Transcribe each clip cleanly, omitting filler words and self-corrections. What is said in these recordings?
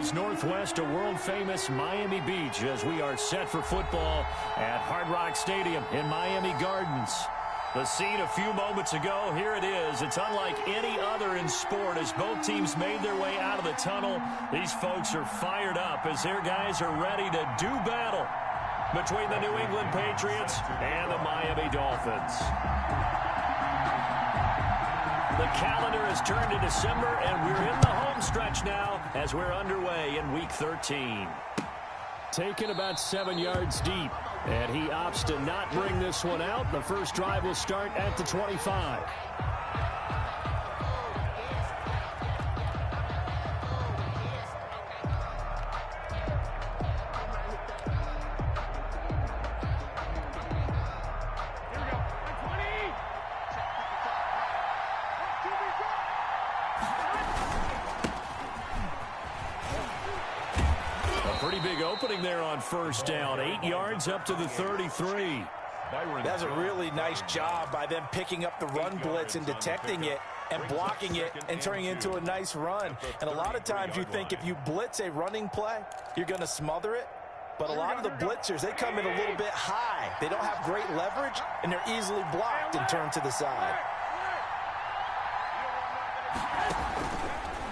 miles northwest of world-famous Miami Beach as we are set for football at Hard Rock Stadium in Miami Gardens. The scene a few moments ago, here it is. It's unlike any other in sport as both teams made their way out of the tunnel. These folks are fired up as their guys are ready to do battle between the New England Patriots and the Miami Dolphins. The calendar has turned to December, and we're in the home stretch now as we're underway in Week 13. Taken about 7 yards deep, and he opts to not bring this one out. The first drive will start at the 25. Opening there on first down, 8 yards up to the 33. That's a really nice job by them picking up the run blitz and detecting it and blocking it and turning it into a nice run. And a lot of times you think if you blitz a running play, you're going to smother it. But a lot of the blitzers, they come in a little bit high. They don't have great leverage, and they're easily blocked and turned to the side.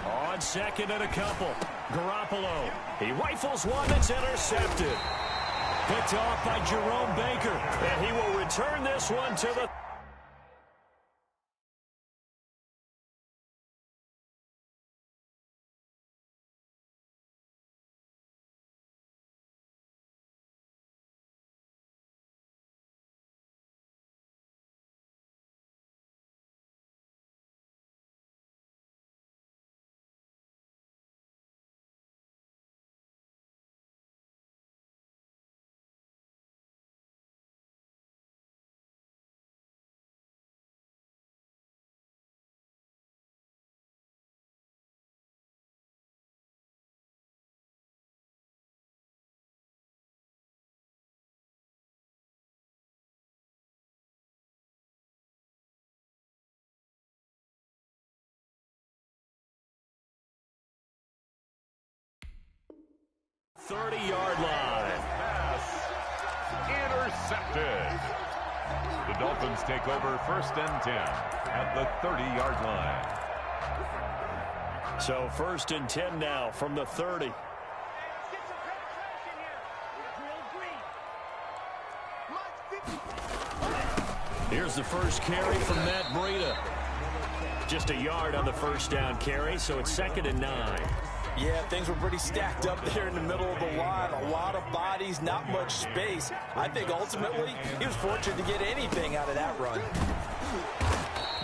On second and a couple, Garoppolo. He rifles one that's intercepted. Picked off by Jerome Baker. And he will return this one to the... ...30-yard line. Pass intercepted. The Dolphins take over first and 10 at the 30-yard line. So first and 10 now from the 30. Here's the first carry from Matt Breida. Just a yard on the first down carry, so it's 2nd and 9. Yeah, things were pretty stacked up there in the middle of the line. A lot of bodies, not much space. I think ultimately he was fortunate to get anything out of that run.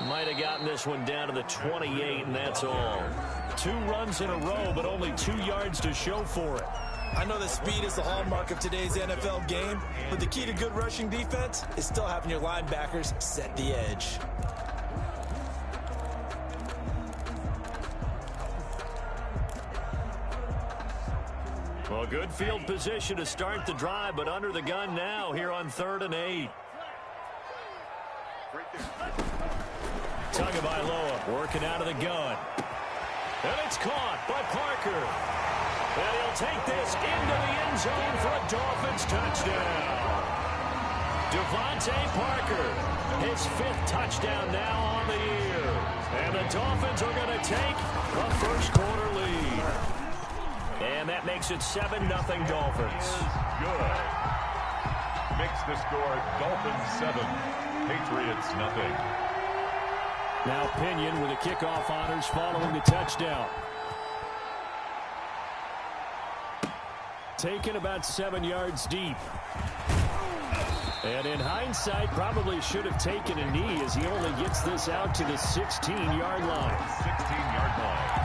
Might have gotten this one down to the 28, and that's all. 2 runs in a row, but only 2 yards to show for it. I know that speed is the hallmark of today's NFL game, but the key to good rushing defense is still having your linebackers set the edge. Well, good field position to start the drive, but under the gun now here on 3rd and 8. Tagovailoa working out of the gun. And it's caught by Parker. And he'll take this into the end zone for a Dolphins touchdown. Devontae Parker, his 5th touchdown now on the year. And the Dolphins are going to take a first-quarter lead. And that makes it 7-0 Dolphins. Good. Makes the score Dolphins 7, Patriots 0. Now Pinion with the kickoff honors following the touchdown. Taken about 7 yards deep. And in hindsight, probably should have taken a knee as he only gets this out to the 16-yard line. 16-yard line.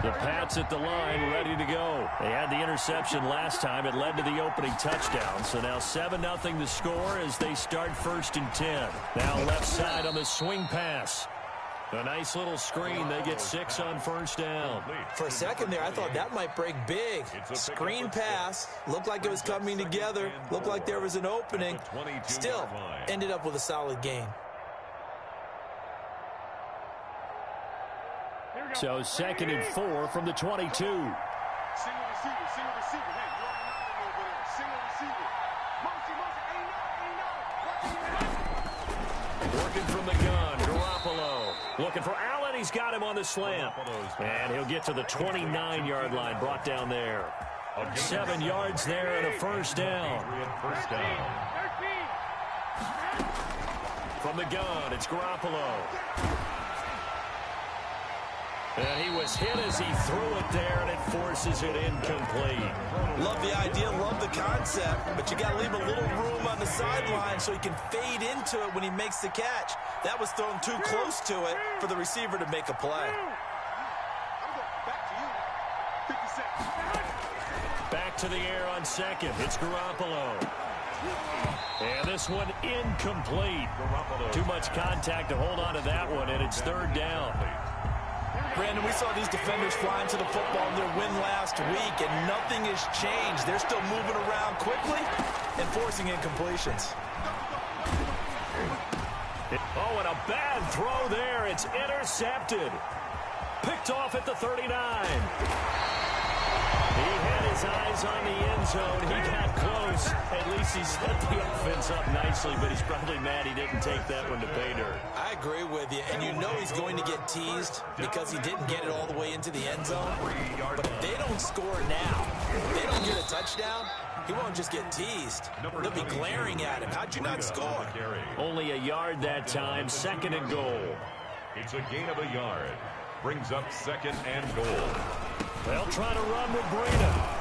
The Pats at the line, ready to go. They had the interception last time. It led to the opening touchdown. So now 7-0 the score as they start 1st and 10. Now left side on the swing pass. A nice little screen. They get 6 on first down. For a second there, I thought that might break big. Screen pass. Looked like it was coming together. Looked like there was an opening. Still, ended up with a solid gain. So 2nd and 4 from the 22. Single receiver. Hey, you already know them over there. Single receiver. Working from the gun, Garoppolo. Looking for Allen. He's got him on the slant. And he'll get to the 29-yard line, brought down there. 7 yards there and a first down. From the gun, it's Garoppolo. And he was hit as he threw it there, and it forces it incomplete. Love the idea, love the concept, but you got to leave a little room on the sideline so he can fade into it when he makes the catch. That was thrown too close to it for the receiver to make a play. Back to the air on 2nd. It's Garoppolo. And this one incomplete. Too much contact to hold on to that one, and it's 3rd down. Brandon, we saw these defenders flying to the football in their win last week, and nothing has changed. They're still moving around quickly and forcing incompletions. Oh, and a bad throw there. It's intercepted. Picked off at the 39. He had his eyes on the end zone. He got close. At least he set the offense up nicely, but he's probably mad he didn't take that one to pay dirt. I agree with you, and you know he's going to get teased because he didn't get it all the way into the end zone. But if they don't score now, if they don't get a touchdown, he won't just get teased. They'll be glaring at him. How'd you not score? Only a yard that time, 2nd and goal. It's a gain of a yard. Brings up 2nd and goal. They'll try to run with Breida.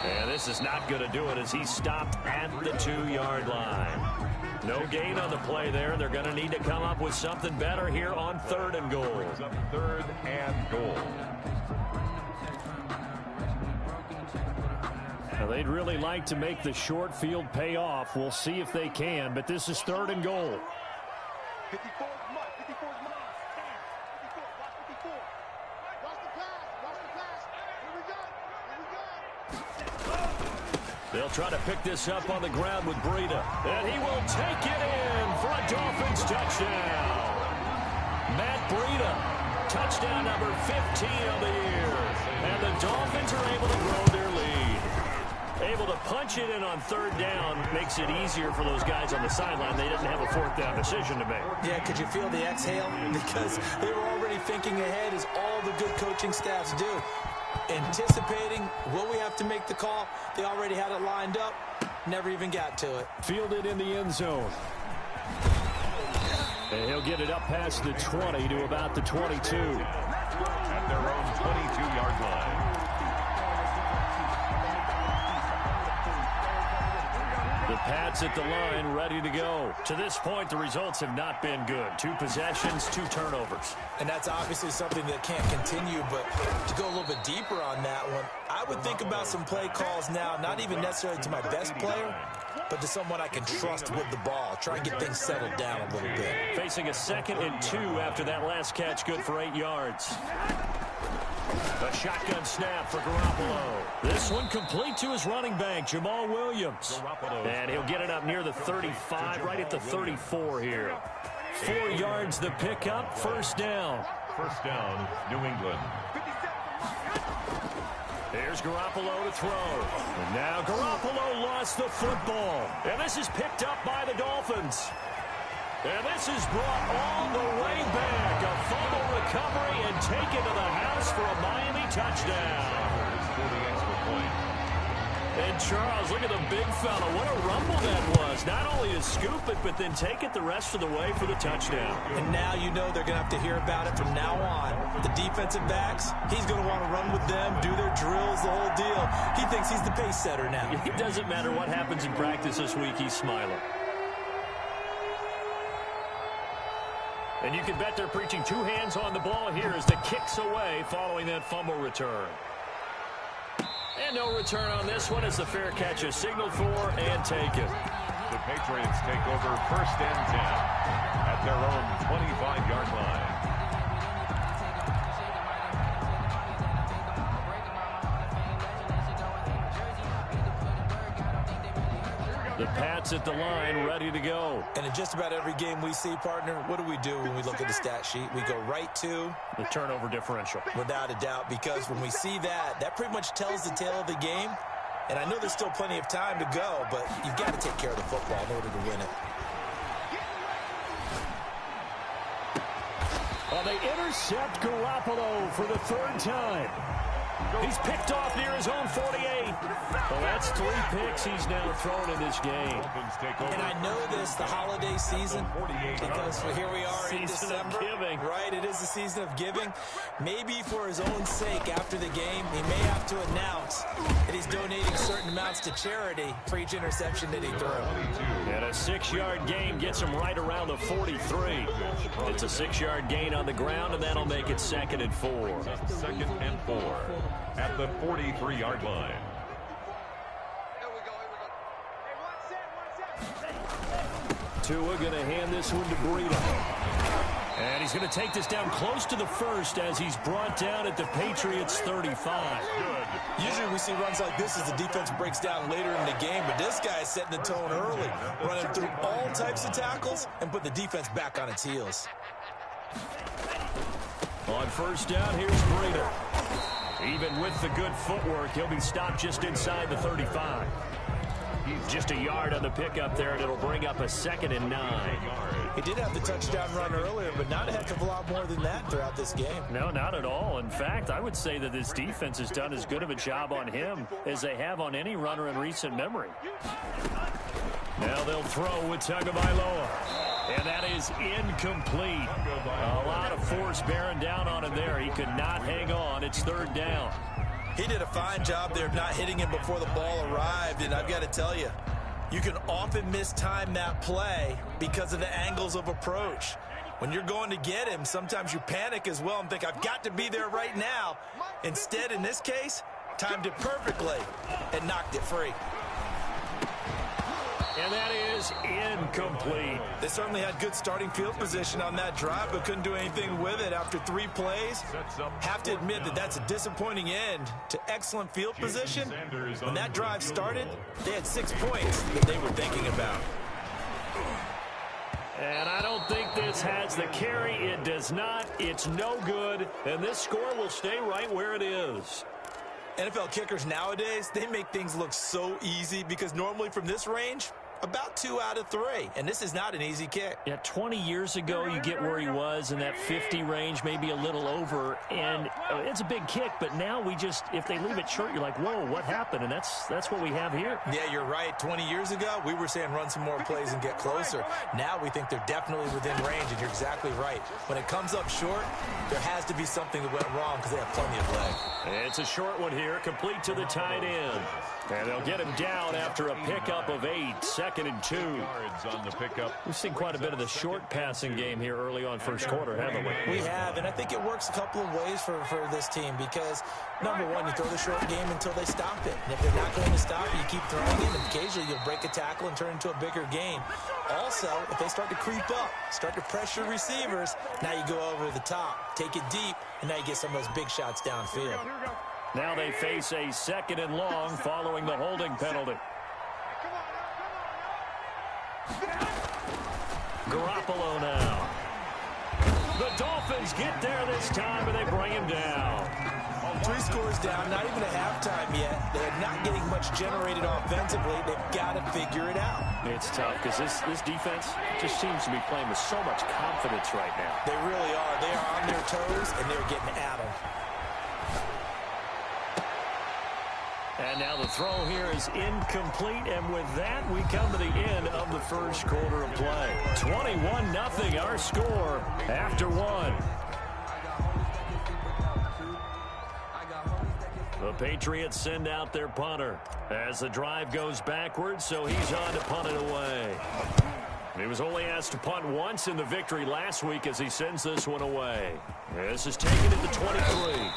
And this is not going to do it as he's stopped at the 2-yard line. No gain on the play there. They're going to need to come up with something better here on 3rd and goal. Brings up 3rd and goal. Now, they'd really like to make the short field pay off. We'll see if they can, but this is 3rd and goal. 54 is mine. 54 is mine. 54. Watch 54. Watch the pass. Watch the pass. Here we go. Here we go. They'll try to pick this up on the ground with Breida. And he will take it in for a Dolphins touchdown. Matt Breida, touchdown number 15 of the year. And the Dolphins are able to grow their lead. Able to punch it in on 3rd down makes it easier for those guys on the sideline. They didn't have a 4th down decision to make. Yeah, could you feel the exhale? Because they were already thinking ahead, as all the good coaching staffs do. Anticipating, will we have to make the call? They already had it lined up, never even got to it. Fielded in the end zone. And he'll get it up past the 20 to about the 22. At their own 22-yard line. The Pats at the line, ready to go. To this point, the results have not been good. 2 possessions, 2 turnovers. And that's obviously something that can't continue, but to go a little bit deeper on that one, I would think about some play calls now, not even necessarily to my best player, but to someone I can trust with the ball. Try and get things settled down a little bit. Facing a 2nd and 2 after that last catch, good for 8 yards. A shotgun snap for Garoppolo. This one complete to his running back, Jamal Williams. And he'll get it up near the 35, right at the 34 here. 4 yards the pickup, 1st down. 1st down, New England. Here's Garoppolo to throw. And now Garoppolo lost the football. And this is picked up by the Dolphins. And this is brought all the way back. A fumble recovery and taken to the house for a Miami touchdown. For the extra point. And Charles, look at the big fella. What a rumble that was. Not only to scoop it, but then take it the rest of the way for the touchdown. And now you know they're going to have to hear about it from now on. The defensive backs, he's going to want to run with them, do their drills, the whole deal. He thinks he's the pace setter now. It doesn't matter what happens in practice this week, he's smiling. And you can bet they're preaching 2 hands on the ball here as the kick's away following that fumble return. And no return on this one as the fair catch is signaled for and taken. The Patriots take over 1st and 10 at their own 25-yard line. The Pats at the line, ready to go. And in just about every game we see, partner, what do we do when we look at the stat sheet? We go right to the turnover differential. Without a doubt, because when we see that, that pretty much tells the tale of the game. And I know there's still plenty of time to go, but you've got to take care of the football in order to win it. Well, they intercept Garoppolo for the 3rd time. He's picked off near his own 48. Well, that's 3 picks he's now thrown in this game. And I know this, the holiday season, because here we are in December. Right, it is the season of giving. Maybe for his own sake, after the game, he may have to announce that he's donating certain amounts to charity for each interception that he threw. And a 6-yard gain gets him right around the 43. It's a 6-yard gain on the ground, and that'll make it 2nd and 4. 2nd and 4 at the 43-yard line. Tua going to hand this one to Breida. And he's going to take this down close to the 1st as he's brought down at the Patriots' 35. Good. Usually we see runs like this as the defense breaks down later in the game, but this guy is setting the tone early, running through all types of tackles and put the defense back on its heels. On 1st down, here's Breida. Even with the good footwork, he'll be stopped just inside the 35. Just a yard on the pickup there, and it'll bring up a 2nd and 9. He did have the touchdown run earlier, but not a heck of a lot more than that throughout this game. No, not at all. In fact, I would say that this defense has done as good of a job on him as they have on any runner in recent memory. Now they'll throw with Tagovailoa. And that is incomplete. A lot of force bearing down on him there. He could not hang on. It's 3rd down. He did a fine job there of not hitting him before the ball arrived. And I've got to tell you, you can often mistime that play because of the angles of approach. When you're going to get him, sometimes you panic as well and think, I've got to be there right now. Instead, in this case, timed it perfectly and knocked it free. And that is incomplete. They certainly had good starting field position on that drive, but couldn't do anything with it after 3 plays. Have to admit that that's a disappointing end to excellent field position. When that drive started, they had 6 points that they were thinking about. And I don't think this has the carry. It does not. It's no good. And this score will stay right where it is. NFL kickers nowadays, they make things look so easy because normally from this range, about 2 out of 3. And this is not an easy kick. Yeah, 20 years ago, you get where he was in that 50 range, maybe a little over. And it's a big kick, but now we just, if they leave it short, you're like, whoa, what happened? And that's what we have here. Yeah, you're right. 20 years ago, we were saying run some more plays and get closer. Now we think they're definitely within range, and you're exactly right. When it comes up short, there has to be something that went wrong because they have plenty of leg. It's a short one here, complete to the tight end. And they'll get him down after a pickup of 8, 2nd and 2. On the pickup. We've seen quite a bit of the short passing game here early on 1st quarter, haven't we? We have, and I think it works a couple of ways for this team because, number one, you throw the short game until they stop it. And if they're not going to stop it, you keep throwing it, and occasionally you'll break a tackle and turn it into a bigger gain. Also, if they start to creep up, start to pressure receivers, now you go over the top, take it deep, and now you get some of those big shots downfield. Now they face a 2nd and long following the holding penalty. Garoppolo now. The Dolphins get there this time, and they bring him down. 3 scores down, not even at halftime yet. They're not getting much generated offensively. They've got to figure it out. It's tough because this defense just seems to be playing with so much confidence right now. They really are. They are on their toes, and they're getting at them. And now the throw here is incomplete, and with that, we come to the end of the 1st quarter of play. 21-0 our score after 1. The Patriots send out their punter as the drive goes backwards, so he's on to punt it away. He was only asked to punt once in the victory last week as he sends this one away. This is taken at the 23.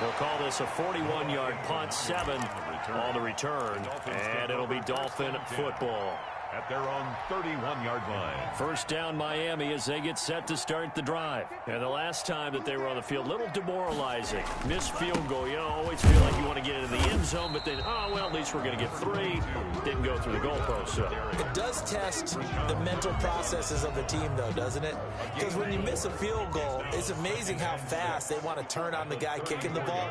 They'll call this a 41-yard punt, 7 on the return, and it'll be Dolphin football. at their own 31-yard line. First down Miami as they get set to start the drive. And the last time that they were on the field, a little demoralizing. Missed field goal. You know, always feel like you want to get into the end zone, but then, oh, well, at least we're going to get 3. Didn't go through the goalpost. So. It does test the mental processes of the team, though, doesn't it? Because when you miss a field goal, it's amazing how fast they want to turn on the guy kicking the ball.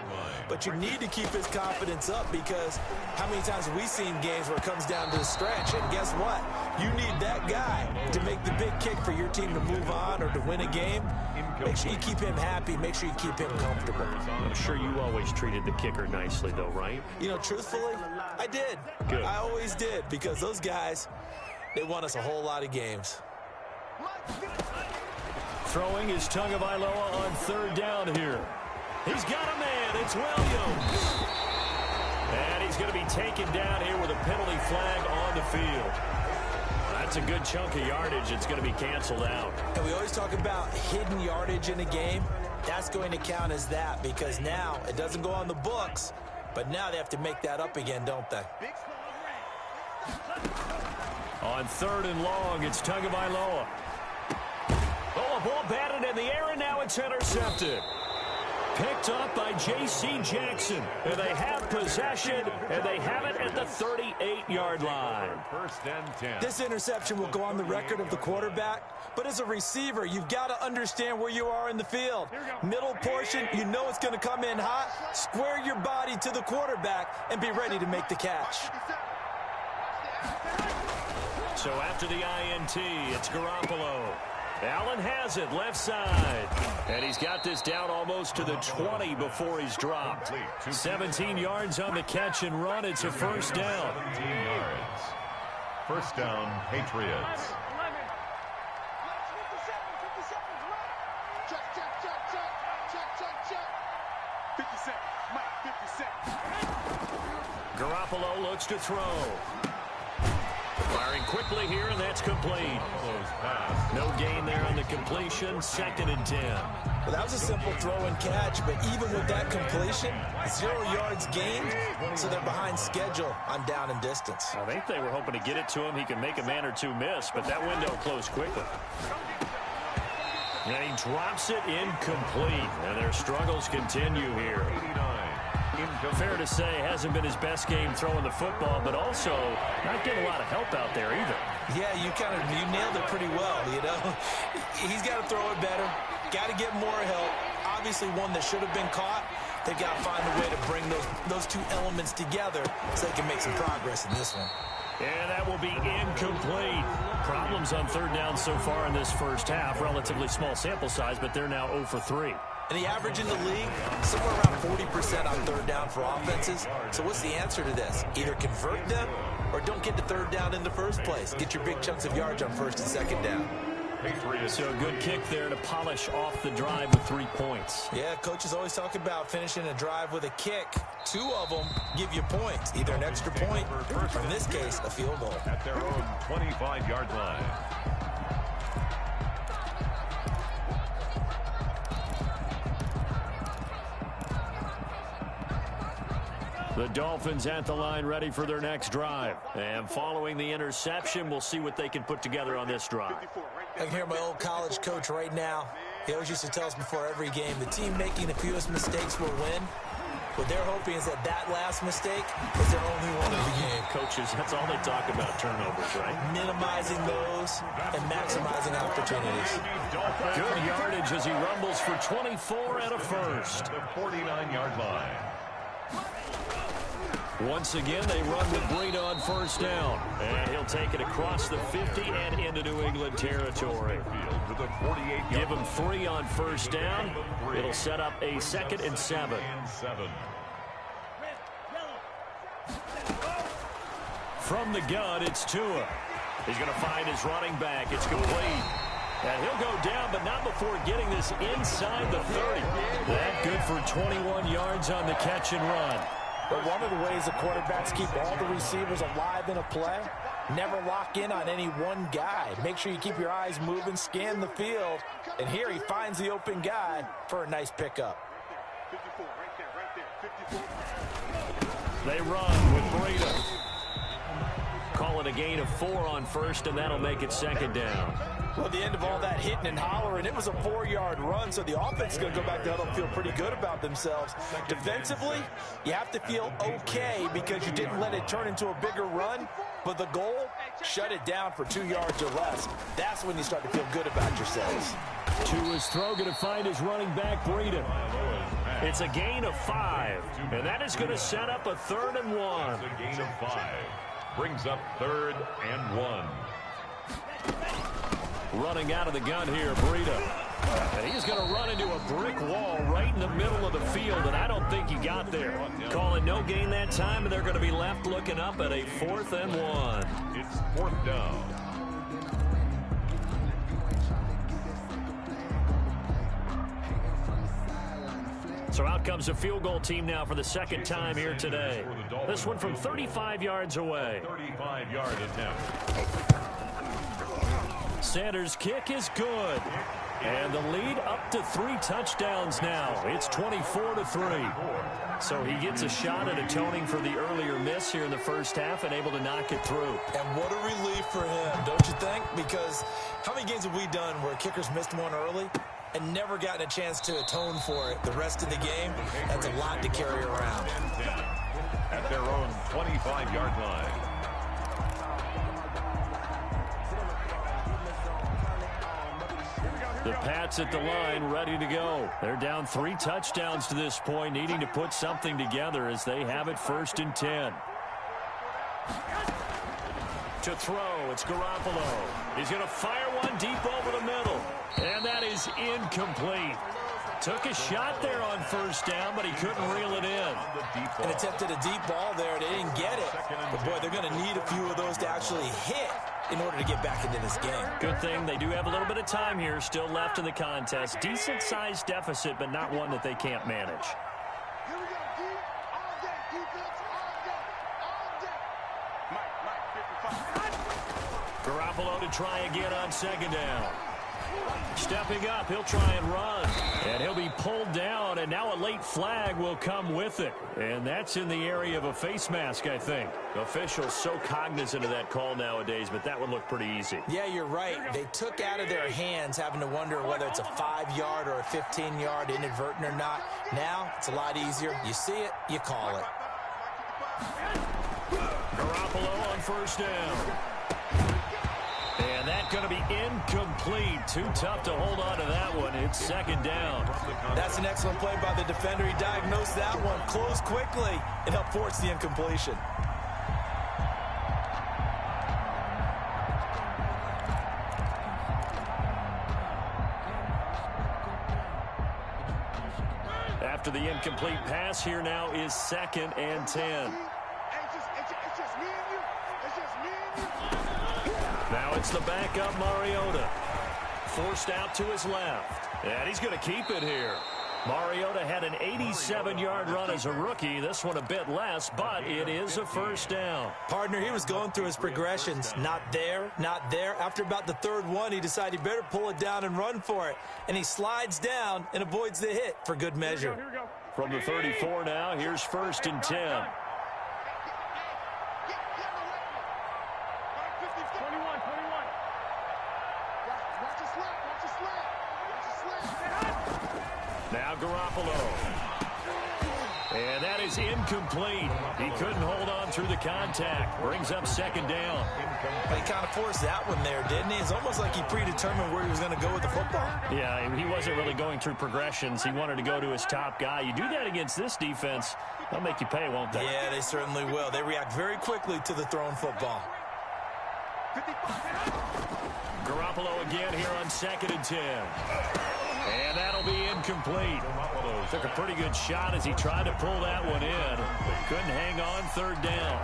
But you need to keep his confidence up, because how many times have we seen games where it comes down to the stretch, and guess what? You need that guy to make the big kick for your team to move on or to win a game. Make sure you keep him happy. Make sure you keep him comfortable. I'm sure you always treated the kicker nicely, though, right? You know, truthfully, I did. Good. I always did, because those guys, they won us a whole lot of games. Throwing is Tagovailoa on third down here. He's got a man. It's Williams. And he's going to be taken down here with a penalty flag on the field. That's a good chunk of yardage. It's going to be canceled out. And we always talk about hidden yardage in a game. That's going to count as that, because now it doesn't go on the books, but now they have to make that up again, don't they? On third and long, it's Tagovailoa. Oh, a ball batted in the air, and now it's intercepted. Picked up by J.C. Jackson. And they have possession, and they have it at the 38-yard line. First and 10. This interception will go on the record of the quarterback, but as a receiver, you've got to understand where you are in the field. Middle portion, you know it's going to come in hot. Square your body to the quarterback and be ready to make the catch. So after the INT, it's Garoppolo. Allen has it, left side. And he's got this down almost to the 20 before he's dropped. 17 yards on the catch and run. It's a first down. 17 yards. First down, Patriots. Check, check, check, check. Check, check, check. 50 seconds. Mike, 50 seconds. Garoppolo looks to throw. Firing quickly here, and that's complete. Close pass. No gain there on the completion. Second and 10. Well, that was a simple throw and catch, but even with that completion, 0 yards gained, so they're behind schedule on down and distance. I think they were hoping to get it to him. He can make a man or two miss, but that window closed quickly. And he drops it incomplete, and their struggles continue here. 89. Fair to say, hasn't been his best game throwing the football, but also not getting a lot of help out there either. Yeah, you nailed it pretty well, you know. He's got to throw it better, got to get more help. Obviously one that should have been caught. They've got to find a way to bring those two elements together so they can make some progress in this one. And that will be incomplete. Problems on third down so far in this first half. Relatively small sample size, but they're now 0 for 3. And the average in the league, somewhere around 40% on third down for offenses. So what's the answer to this? Either convert them or don't get to third down in the first place. Get your big chunks of yards on first and second down. So a good kick there to polish off the drive with 3 points. Yeah, coaches always talk about finishing a drive with a kick. 2 of them give you points, either an extra point or, in this case, a field goal. At their own 25-yard line. The Dolphins at the line ready for their next drive. And following the interception, we'll see what they can put together on this drive. I can hear my old college coach right now. He always used to tell us before every game, the team making the fewest mistakes will win. What they're hoping is that last mistake is their only one of the game. Coaches, that's all they talk about, turnovers, right? Minimizing those and maximizing opportunities. Good yardage as he rumbles for 24 and a first. The 49-yard line. Once again, they run with Breida on first down. And he'll take it across the 50 and into New England territory. To the 48-yard Give him 3 on first down. It'll set up a 2nd and 7. From the gun, it's Tua. He's going to find his running back. It's complete. And he'll go down, but not before getting this inside the 30. That good for 21 yards on the catch and run. But one of the ways the quarterbacks keep all the receivers alive in a play, never lock in on any one guy. Make sure you keep your eyes moving, scan the field. And here he finds the open guy for a nice pickup. 54, right there, 54. They run with Breida. Call it and a gain of 4 on first, and that'll make it second down. Well, at the end of all that hitting and hollering, it was a 4-yard run, so the offense is going to go back to huddle and feel pretty good about themselves. Defensively, you have to feel okay because you didn't let it turn into a bigger run, but the goal, shut it down for 2 yards or less. That's when you start to feel good about yourselves. To his throw, going to find his running back, Breida. It's a gain of 5, and that is going to set up a 3rd and 1. It's a gain of 5. Brings up 3rd and 1. Running out of the gun here, Breida. And he's going to run into a brick wall right in the middle of the field, and I don't think he got there. Calling no gain that time, and they're going to be left looking up at a 4th and 1. It's 4th down. So out comes a field goal team now for the second time here today. This one from 35 yards away. 35-yard attempt. Sanders' kick is good. And the lead up to 3 touchdowns now. It's 24-3. So he gets a shot at atoning for the earlier miss here in the first half and able to knock it through. And what a relief for him, don't you think? Because how many games have we done where kickers missed one early and never gotten a chance to atone for it the rest of the game? That's a lot to carry around. At their own 25-yard line. The Pats at the line, ready to go. They're down 3 touchdowns to this point, needing to put something together as they have it 1st and 10. To throw, it's Garoppolo. He's going to fire one deep over the middle. And that is incomplete. Took a shot there on 1st down, but he couldn't reel it in. And attempted a deep ball there. They didn't get it. But, boy, they're going to need a few of those to actually hit in order to get back into this game. Good thing they do have a little bit of time here still left in the contest. Decent-sized deficit, but not one that they can't manage. Here we go, D. All day, defense, all day, all day. Garoppolo to try again on 2nd down. Stepping up, he'll try and run. And he'll be pulled down, and now a late flag will come with it. And that's in the area of a face mask, I think. Officials so cognizant of that call nowadays, but that would look pretty easy. Yeah, you're right. They took out of their hands having to wonder whether it's a 5-yard or a 15-yard inadvertent or not. Now, it's a lot easier. You see it, you call it. Garoppolo on 1st down. And that's going to be incomplete. Too tough to hold on to that one. It's 2nd down. That's an excellent play by the defender. He diagnosed that one, closed quickly, and helped force the incompletion. After the incomplete pass, here now is 2nd and 10. It's just me and you. It's just me and you. Now it's the backup Mariota. Forced out to his left. And he's going to keep it here. Mariota had an 87-yard run as a rookie. This one a bit less, but it is a 1st down. Partner, he was going through his progressions. Not there, not there. After about the 3rd one, he decided he better pull it down and run for it. And he slides down and avoids the hit for good measure. Here we go. From the 34 now, here's 1st and 10. 21. Watch your slap. Now Garoppolo. And that is incomplete. He couldn't hold on through the contact. Brings up 2nd down. But he kind of forced that one there, didn't he? It's almost like he predetermined where he was going to go with the football. Yeah, he wasn't really going through progressions. He wanted to go to his top guy. You do that against this defense, they'll make you pay, won't they? Yeah, they certainly will. They react very quickly to the thrown football. Garoppolo again here on 2nd and 10. And that'll be incomplete. Took a pretty good shot as he tried to pull that one in. Couldn't hang on 3rd down.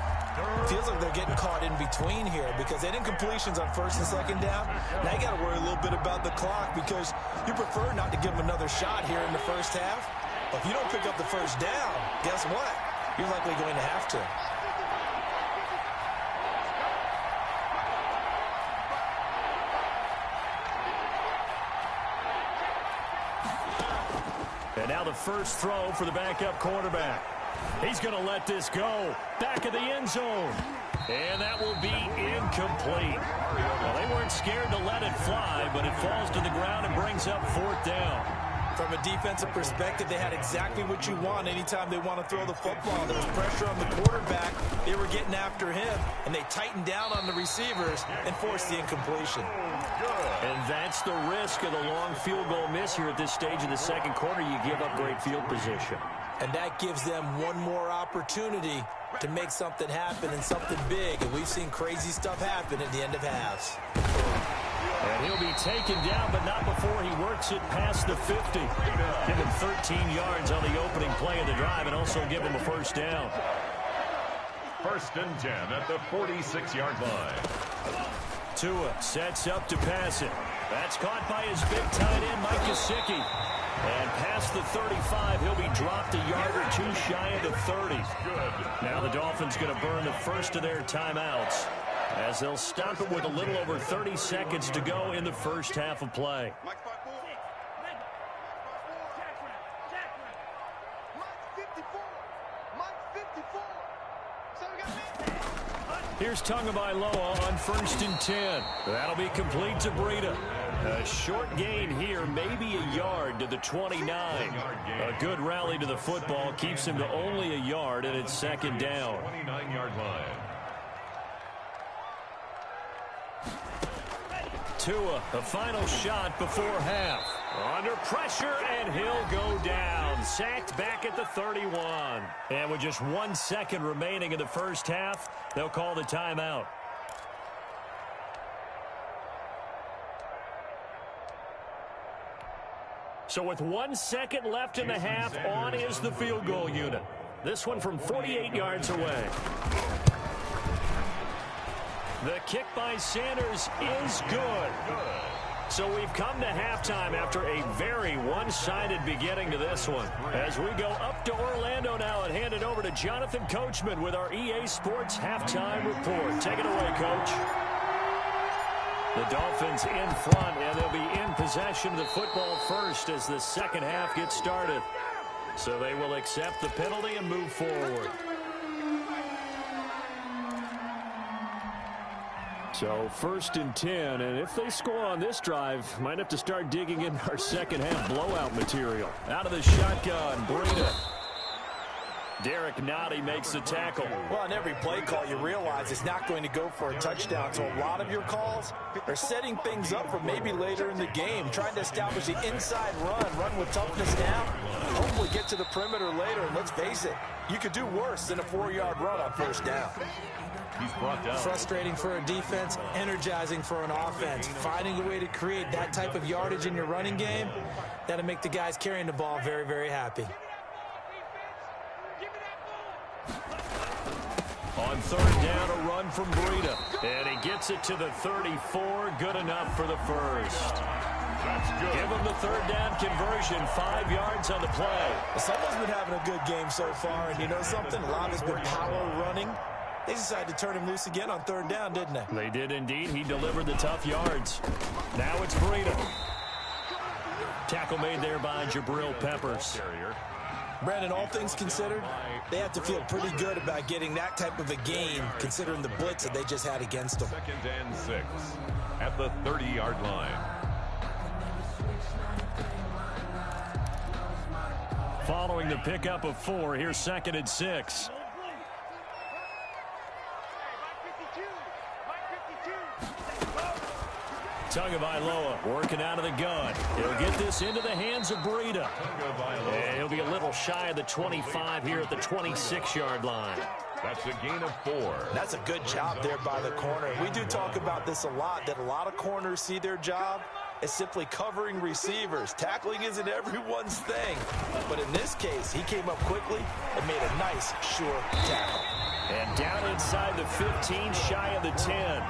Feels like they're getting caught in between here because they had incompletions on 1st and 2nd down. Now you got to worry a little bit about the clock because you prefer not to give them another shot here in the first half. But if you don't pick up the 1st down, guess what? You're likely going to have to. And now the first throw for the backup quarterback. He's going to let this go. Back of the end zone. And that will be incomplete. Well, they weren't scared to let it fly, but it falls to the ground and brings up 4th down. From a defensive perspective, they had exactly what you want anytime they want to throw the football. There was pressure on the quarterback. They were getting after him, and they tightened down on the receivers and forced the incompletion. And that's the risk of the long field goal miss here at this stage of the second quarter. You give up great field position. And that gives them one more opportunity to make something happen and something big. And we've seen crazy stuff happen at the end of halves. And he'll be taken down, but not before he works it past the 50. Give him 13 yards on the opening play of the drive and also give him a 1st down. 1st and 10 at the 46-yard line. Tua sets up to pass it. That's caught by his big tight end, Mike Gesicki. And past the 35, he'll be dropped a yard or two shy of the 30. Now the Dolphins going to burn the first of their timeouts as they'll stop it with a little over 30 seconds to go in the first half of play. Here's Tagovailoa on 1st and 10. That'll be complete to Breida. A short gain here, maybe a yard to the 29. A good rally to the football keeps him to only a yard, and it's 2nd down. 29-yard line. Tua, the final shot before half. Under pressure, and he'll go down. Sacked back at the 31. And with just 1 second remaining in the first half, they'll call the timeout. So with 1 second left in the half, on is the field goal unit. This one from 48 yards away. The kick by Sanders is good. So we've come to halftime after a very one-sided beginning to this one. As we go up to Orlando now and hand it over to Jonathan Coachman with our EA Sports Halftime Report. Take it away, Coach. The Dolphins in front, and they'll be in possession of the football first as the second half gets started. So they will accept the penalty and move forward. So 1st and 10, and if they score on this drive, might have to start digging in our second half blowout material. Out of the shotgun, Breida. Derek Nottie makes the tackle. Well, on every play call, you realize it's not going to go for a touchdown. So a lot of your calls are setting things up for maybe later in the game, trying to establish the inside run with toughness now, hopefully get to the perimeter later. And let's face it, you could do worse than a 4-yard run on 1st down. He's brought down. Frustrating for a defense, energizing for an offense. Finding a way to create that type of yardage in your running game, that'll make the guys carrying the ball very, very happy. On 3rd down, a run from Breida. And he gets it to the 34. Good enough for the first. That's good. Give him the 3rd down conversion. 5 yards on the play. Someone's been having a good game so far, and you know something? A lot has been power running. They decided to turn him loose again on 3rd down, didn't they? They did indeed. He delivered the tough yards. Now it's Breida. Tackle made there by Jabril Peppers. Brandon, all things considered, they have to feel pretty good about getting that type of a gain, considering the blitz that they just had against them. 2nd and 6 at the 30-yard line. Following the pickup of 4, here's 2nd and 6. Tagovailoa working out of the gun. He'll get this into the hands of Breida. And he'll be a little shy of the 25 here at the 26-yard line. That's a gain of 4. That's a good job there by the corner. We do talk about this a lot, that a lot of corners see their job as simply covering receivers. Tackling isn't everyone's thing. But in this case, he came up quickly and made a nice, sure tackle. And down inside the 15, shy of the 10.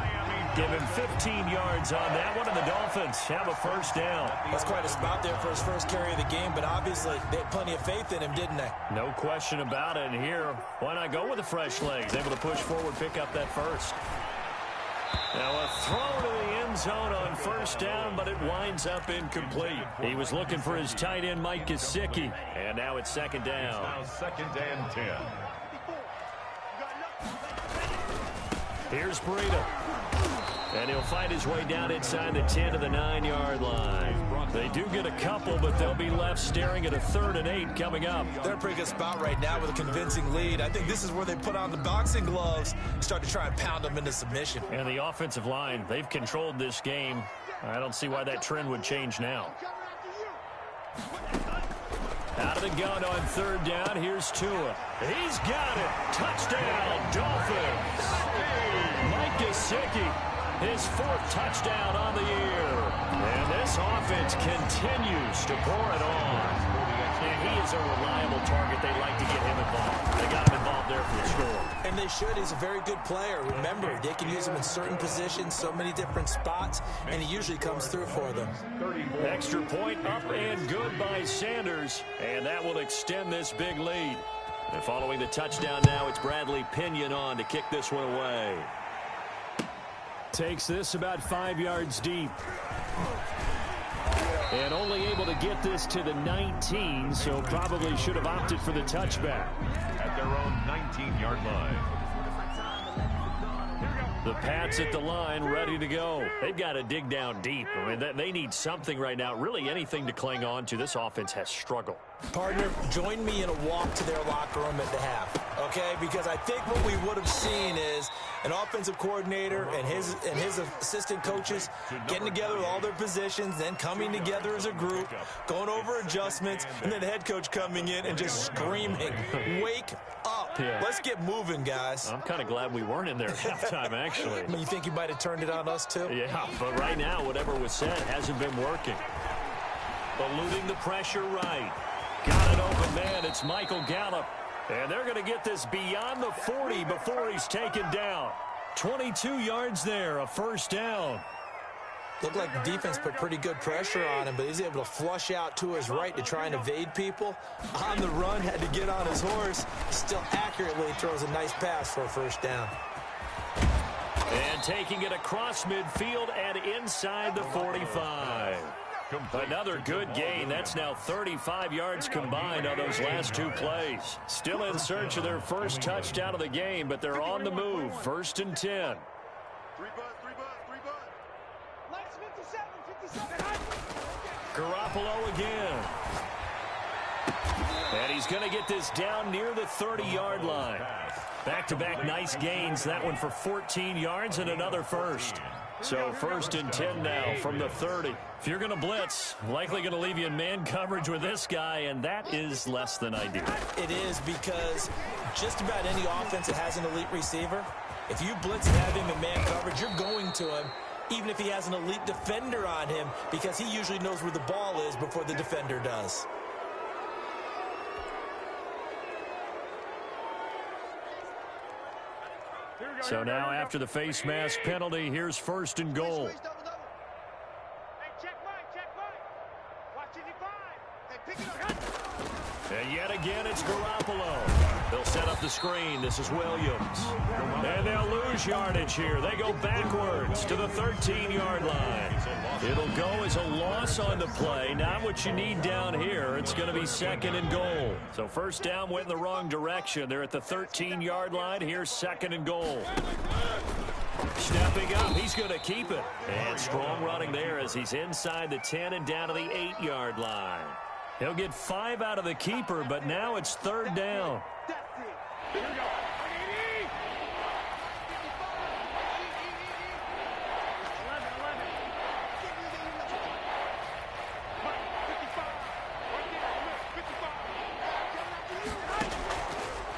Give him 15 yards on that one, and the Dolphins have a 1st down. That's quite a spot there for his first carry of the game, but obviously they had plenty of faith in him, didn't they? No question about it. And here, why not go with the fresh legs? Able to push forward, pick up that first. Now a throw to the end zone on 1st down, but it winds up incomplete. He was looking for his tight end, Mike Gesicki, and now it's 2nd down. Now 2nd and 10. Here's Breida. And he'll fight his way down inside the 10 to the 9-yard line. They do get a couple, but they'll be left staring at a 3rd and 8 coming up. They're in a pretty good spot right now with a convincing lead. I think this is where they put on the boxing gloves and start to try and pound them into submission. And the offensive line, they've controlled this game. I don't see why that trend would change now. Out of the gun on 3rd down. Here's Tua. He's got it. Touchdown, Dolphins. Mike Gesicki. His 4th touchdown on the year. And this offense continues to pour it on. And he is a reliable target. They like to get him involved. They got him involved there for the score. And they should. He's a very good player. Remember, they can use him in certain positions, so many different spots, and he usually comes through for them. Extra point up and good by Sanders. And that will extend this big lead. And following the touchdown now, it's Bradley Pinion on to kick this one away. Takes this about 5 yards deep. And only able to get this to the 19, so probably should have opted for the touchback. At their own 19-yard line. The Pats at the line, ready to go. They've got to dig down deep. I mean, they need something right now, really anything to cling on to. This offense has struggled. Partner, join me in a walk to their locker room at the half, okay? Because I think what we would have seen is an offensive coordinator and his assistant coaches getting together with all their positions, then coming together as a group, going over adjustments, and then the head coach coming in and just screaming, wake up. Yeah. Let's get moving, guys. I'm kind of glad we weren't in there at halftime, actually. I mean, you think you might have turned it on us, too? Yeah, but right now, whatever was said hasn't been working. Eluding the pressure right. Got an open man. It's Michael Gallup. And they're going to get this beyond the 40 before he's taken down. 22 yards there, a 1st down. Looked like the defense put pretty good pressure on him, but he's able to flush out to his right to try and evade people. On the run, had to get on his horse. Still accurately throws a nice pass for a 1st down. And taking it across midfield and inside the 45. Another good gain. That's now 35 yards combined on those last 2 plays. Still in search of their 1st touchdown of the game, but they're on the move. 1st and 10. Garoppolo again. And he's going to get this down near the 30-yard line. Back-to-back nice gains. That one for 14 yards and another 1st. So 1st and 10 now from the 30. If you're going to blitz, likely going to leave you in man coverage with this guy, and that is less than ideal. It is, because just about any offense that has an elite receiver, if you blitz and have him in man coverage, you're going to him, even if he has an elite defender on him, because he usually knows where the ball is before the defender does. So now after the face mask penalty, here's 1st and goal. And yet again, it's Garoppolo. They'll set up the screen. This is Williams. And they'll lose yardage here. They go backwards to the 13-yard line. It'll go as a loss on the play. Not what you need down here. It's going to be 2nd and goal. So 1st down went in the wrong direction. They're at the 13-yard line. Here's 2nd and goal. Stepping up, he's going to keep it. And strong running there as he's inside the 10 and down to the 8-yard line. He'll get 5 out of the keeper, but now it's 3rd down.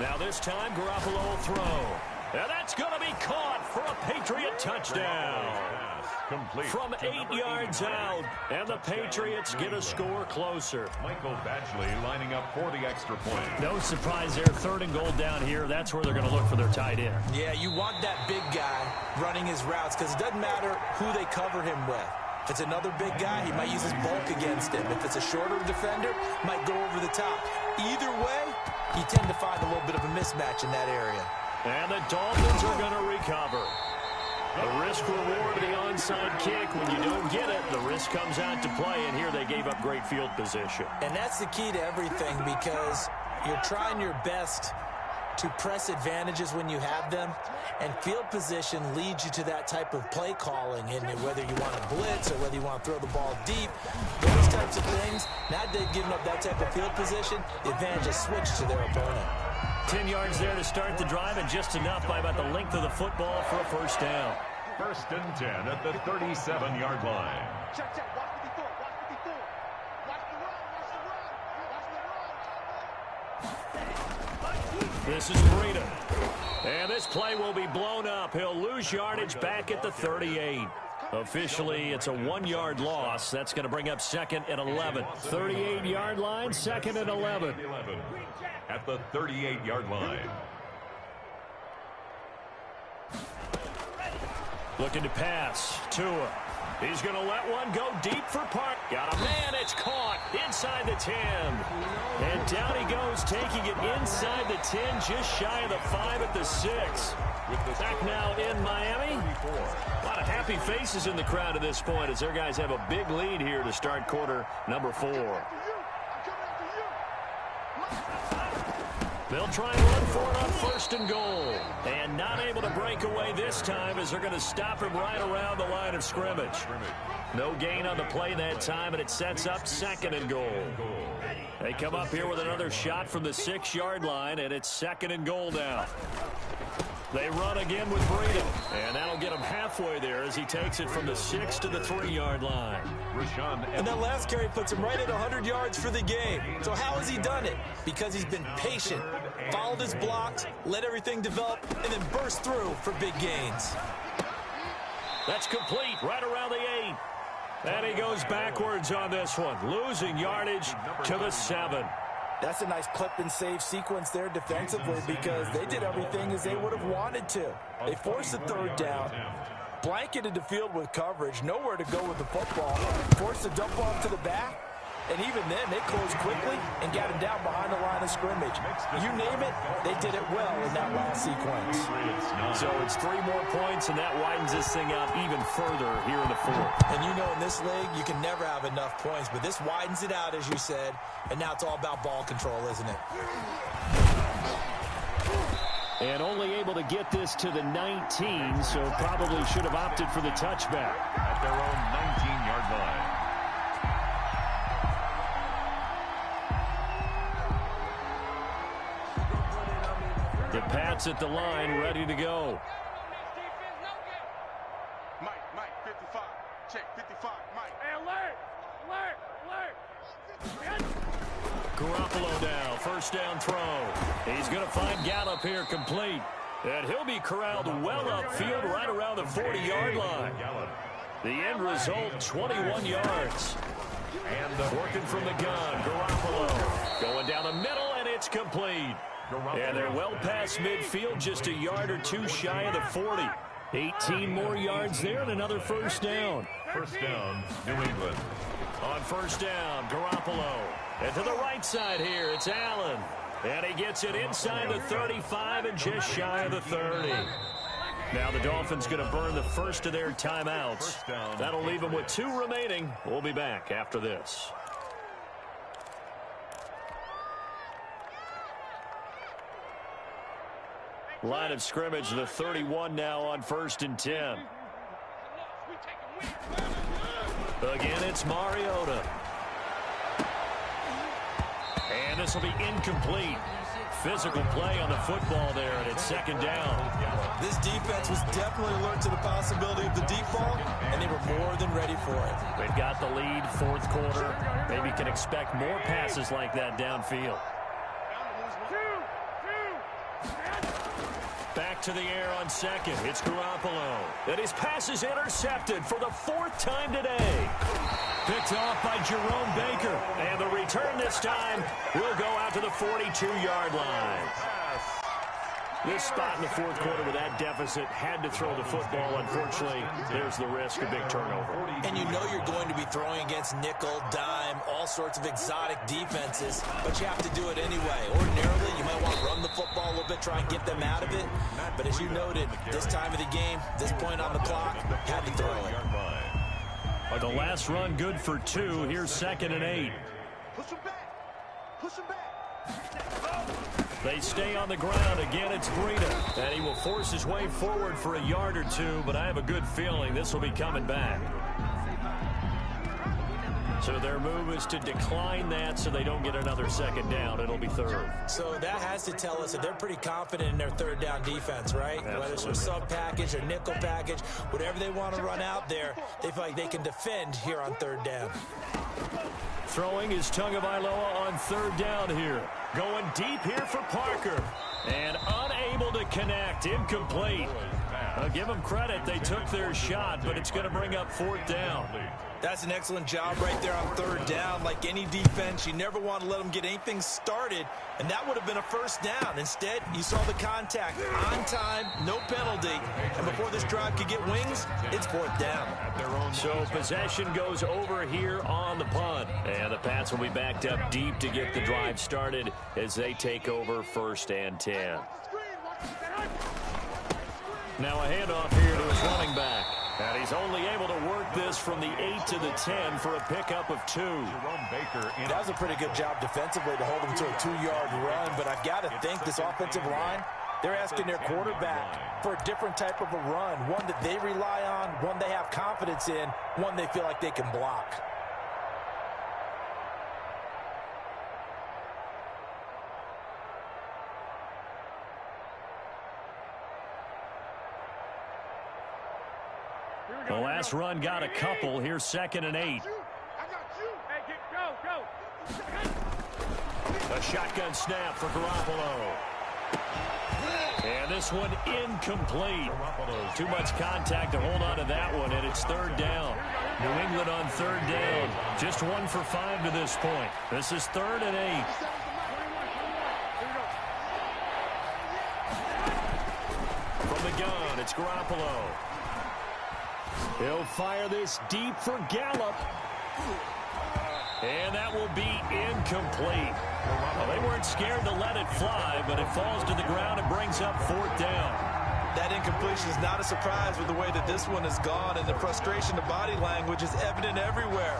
Now this time, Garoppolo will throw. And that's going to be caught for a Patriot touchdown. From 8 yards out, and the Patriots get a score closer. Michael Badgley lining up for the extra point. No surprise there. 3rd and goal down here. That's where they're going to look for their tight end. Yeah, you want that big guy running his routes, because it doesn't matter who they cover him with. If it's another big guy, he might use his bulk against him. If it's a shorter defender, might go over the top. Either way, you tend to find a little bit of a mismatch in that area. And the Dolphins are going to recover. The risk-reward of the onside kick. When you don't get it, the risk comes out to play, and here they gave up great field position. And that's the key to everything, because you're trying your best to press advantages when you have them, and field position leads you to that type of play calling, and whether you want to blitz or whether you want to throw the ball deep, those types of things, now they've given up that type of field position, the advantage is switched to their opponent. 10 yards there to start the drive, and just enough by about the length of the football for a first down. 1st and 10 at the 37-yard line. Check, watch 54, watch 54. Watch the run, watch the run. This is Breida. And this play will be blown up. He'll lose yardage back at the 38. Officially, it's a 1-yard loss. That's going to bring up 2nd and 11. 38-yard line, 2nd and 11. At the 38-yard line. Looking to pass. Tua. He's going to let one go deep for Park. Got a man. It's caught inside the 10. And down he goes, taking it inside the 10, just shy of the 5 at the 6. Back now in Miami. A lot of happy faces in the crowd at this point as their guys have a big lead here to start quarter number 4. They'll try and run for it on 1st and goal. And not able to break away this time as they're going to stop him right around the line of scrimmage. No gain on the play that time, and it sets up 2nd and goal. They come up here with another shot from the 6-yard line, and it's 2nd and goal now. They run again with Breida, and that'll get him halfway there as he takes it from the 6 to the 3-yard line. And that last carry puts him right at 100 yards for the game. So how has he done it? Because he's been patient, followed his blocks, let everything develop, and then burst through for big gains. That's complete right around the 8. And he goes backwards on this one, losing yardage to the 7. That's a nice clip and save sequence there defensively because they did everything as they would have wanted to. They forced the 3rd down, blanketed the field with coverage, nowhere to go with the football, forced the dump off to the back, and even then they closed quickly and got him down behind the line of scrimmage. You name it, they did it well in that last sequence. So it's 3 more points, and that widens this thing out even further here in the 4th. And you know in this league, you can never have enough points, but this widens it out, as you said, and now it's all about ball control, isn't it? And only able to get this to the 19, so probably should have opted for the touchback. At their own 19-yard line. The Pats at the line, ready to go. Mike, 55. Check, 55, Mike. Hey, alert! Garoppolo now, 1st down throw. He's going to find Gallup here complete. And he'll be corralled well upfield right around the 40-yard line. The end result, 21 yards. And working from the gun, Garoppolo. Going down the middle, and it's complete. And they're well past midfield, just a yard or 2 shy of the 40. 18 more yards there and another 1st down. 1st down, New England. On 1st down, Garoppolo. And to the right side here, it's Allen. And he gets it inside the 35 and just shy of the 30. Now the Dolphins going to burn the 1st of their timeouts. That'll leave them with 2 remaining. We'll be back after this. Line of scrimmage, the 31 now on 1st and 10. Again, it's Mariota. And this will be incomplete. Physical play on the football there, and it's 2nd down. This defense was definitely alert to the possibility of the deep ball, and they were more than ready for it. They've got the lead, 4th quarter. Maybe can expect more passes like that downfield. Back to the air on 2nd. It's Garoppolo. And his pass is intercepted for the 4th time today. Picked off by Jerome Baker. And the return this time will go out to the 42-yard line. This spot in the 4th quarter with that deficit had to throw the football. Unfortunately, there's the risk of big turnover. And you know you're going to be throwing against nickel, dime, all sorts of exotic defenses, but you have to do it anyway. Ordinarily, you might want to run the football a little bit, try and get them out of it. But as you noted, this time of the game, this point on the clock, had to throw it. The last run good for 2. Here's 2nd and 8. Push him back. Push him back. They stay on the ground. Again, it's Breida. And he will force his way forward for a yard or two, but I have a good feeling this will be coming back. So their move is to decline that so they don't get another second down. It'll be third. So that has to tell us that they're pretty confident in their third down defense, right? Absolutely. Whether it's a sub package or nickel package, whatever they want to run out there, they feel like they can defend here on third down. Throwing is Tagovailoa on third down here. Going deep here for Parker. And unable to connect. Incomplete. I'll give them credit. They took their shot, but it's going to bring up fourth down. That's an excellent job right there on third down. Like any defense, you never want to let them get anything started, and that would have been a first down. Instead, you saw the contact on time, no penalty, and before this drive could get wings, it's fourth down. So possession goes over here on the punt, and the Pats will be backed up deep to get the drive started as they take over 1st and 10. Now a handoff here to his running back. And he's only able to work this from the 8 to the 10 for a pickup of 2. That was a pretty good job defensively to hold him to a 2-yard run, but I've got to think this offensive line, they're asking their quarterback for a different type of a run, one that they rely on, one they have confidence in, one they feel like they can block. The last run got a couple. Here's 2nd and 8. A shotgun snap for Garoppolo. And this one incomplete. Too much contact to hold on to that one, and it's 3rd down. New England on 3rd down. Just 1 for 5 to this point. This is 3rd and 8. From the gun, it's Garoppolo. He'll fire this deep for Gallup. And that will be incomplete. Well, they weren't scared to let it fly, but it falls to the ground and brings up 4th down. That incompletion is not a surprise with the way that this one has gone, and the frustration, the body language is evident everywhere.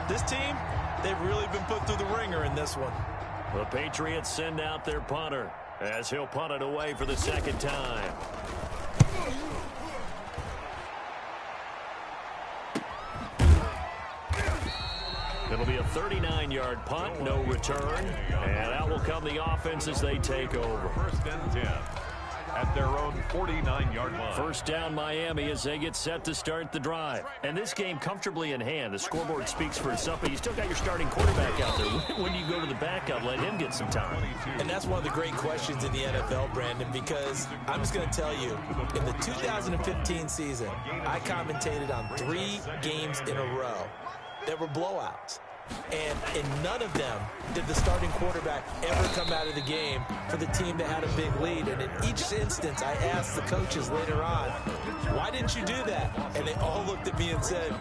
This team, they've really been put through the ringer in this one. The Patriots send out their punter as he'll punt it away for the 2nd time. It'll be a 39-yard punt, no return. And out will come the offense as they take over. 1st and 10 at their own 49-yard line. 1st down Miami as they get set to start the drive. And this game comfortably in hand. The scoreboard speaks for itself, but you still got your starting quarterback out there. When you go to the backup, let him get some time. And that's one of the great questions in the NFL, Brandon, because I'm just going to tell you, in the 2015 season, I commentated on 3 games in a row that were blowouts. And in none of them did the starting quarterback ever come out of the game for the team that had a big lead. And in each instance, I asked the coaches later on, why didn't you do that? And they all looked at me and said,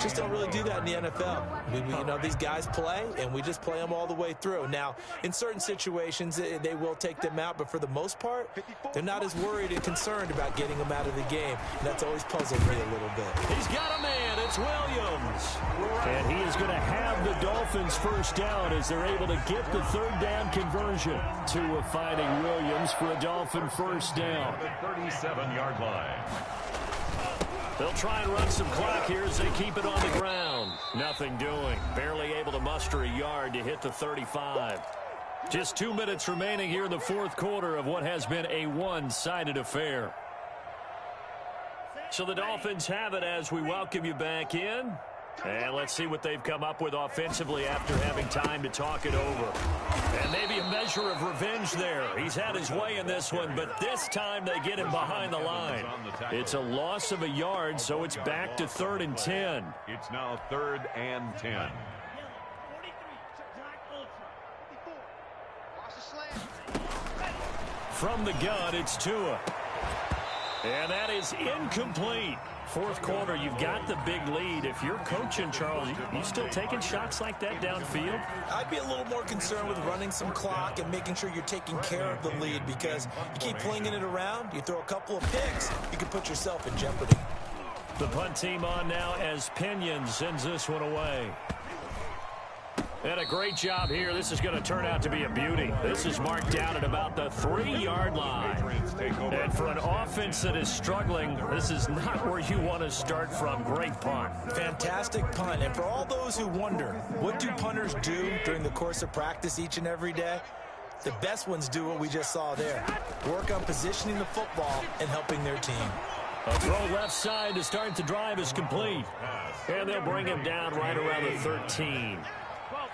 just don't really do that in the NFL. You know, these guys play, and we just play them all the way through. Now, in certain situations, they will take them out, but for the most part, they're not as worried and concerned about getting them out of the game. And that's always puzzled me a little bit. He's got a man. It's Williams. And he is going to have the Dolphins 1st down as they're able to get the 3rd down conversion. Tua finding Williams for a Dolphin 1st down. The 37-yard line. They'll try and run some clock here as they keep it on the ground. Nothing doing. Barely able to muster a yard to hit the 35. Just 2 minutes remaining here in the 4th quarter of what has been a one-sided affair. So the Dolphins have it as we welcome you back in. And let's see what they've come up with offensively after having time to talk it over. And maybe a measure of revenge there. He's had his way in this one, but this time they get him behind the line. It's a loss of a yard, so it's back to 3rd and 10. It's now 3rd and 10. From the gun, it's Tua. And that is incomplete. 4th quarter, you've got the big lead. If you're coaching, Charles, you still taking shots like that downfield? I'd be a little more concerned with running some clock and making sure you're taking care of the lead, because you keep flinging it around, you throw a couple of picks, you can put yourself in jeopardy. The punt team on now as Pinion sends this one away. And a great job here. This is going to turn out to be a beauty. This is marked down at about the 3-yard line. And for an offense that is struggling, this is not where you want to start from. Great punt. Fantastic punt. And for all those who wonder, what do punters do during the course of practice each and every day? The best ones do what we just saw there. Work on positioning the football and helping their team. A throw left side to start the drive is complete. And they'll bring him down right around the 13.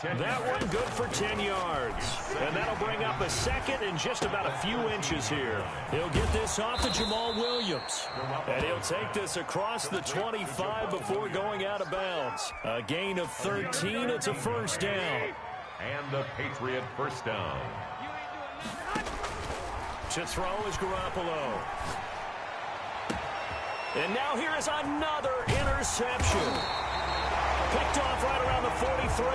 That one good for 10 yards. And that'll bring up a second and just about a few inches here. He'll get this off to Jamal Williams. And he'll take this across the 25 before going out of bounds. A gain of 13. It's a first down. And the Patriot first down. To throw is Garoppolo. And now here is another interception. Picked off right around the 43.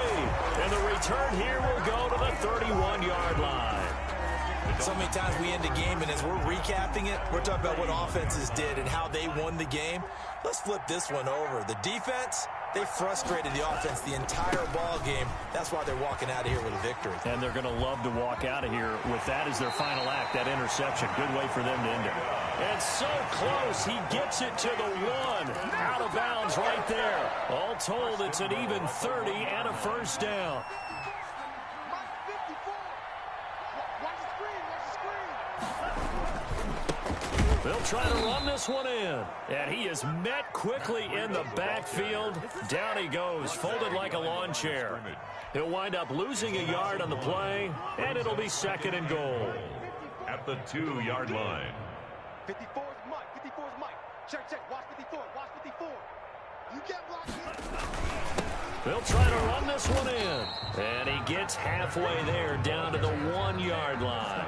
And the return here will go to the 31-yard line. So many times we end a game, and as we're recapping it, we're talking about what offenses did and how they won the game. Let's flip this one over. The defense, they frustrated the offense the entire ball game. That's why they're walking out of here with a victory. And they're going to love to walk out of here with that as their final act, that interception. Good way for them to end it. And so close, he gets it to the 1. Out of bounds right there. All told, it's an even 30 and a first down. They'll try to run this one in. And he is met quickly in the backfield. Down he goes, folded like a lawn chair. He'll wind up losing a yard on the play, and it'll be second and goal. At the 2-yard line. 54 is Mike. 54 is Mike. Check. Watch 54. Watch 54. You can't block it. They'll try to run this one in. And he gets halfway there, down to the 1-yard line.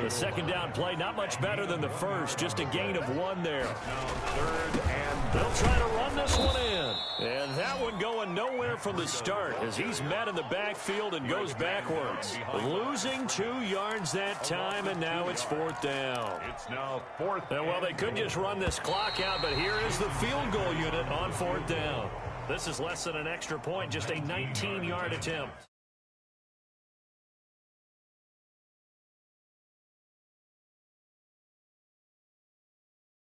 The second down play, not much better than the first, just a gain of 1 there. Third and they'll try to run this one in. And that one going nowhere from the start as he's met in the backfield and goes backwards. Losing 2 yards that time, and now it's 4th down. It's now 4th. And well, they could just run this clock out, but here is the field goal unit on 4th down. This is less than an extra point, just a 19-yard attempt.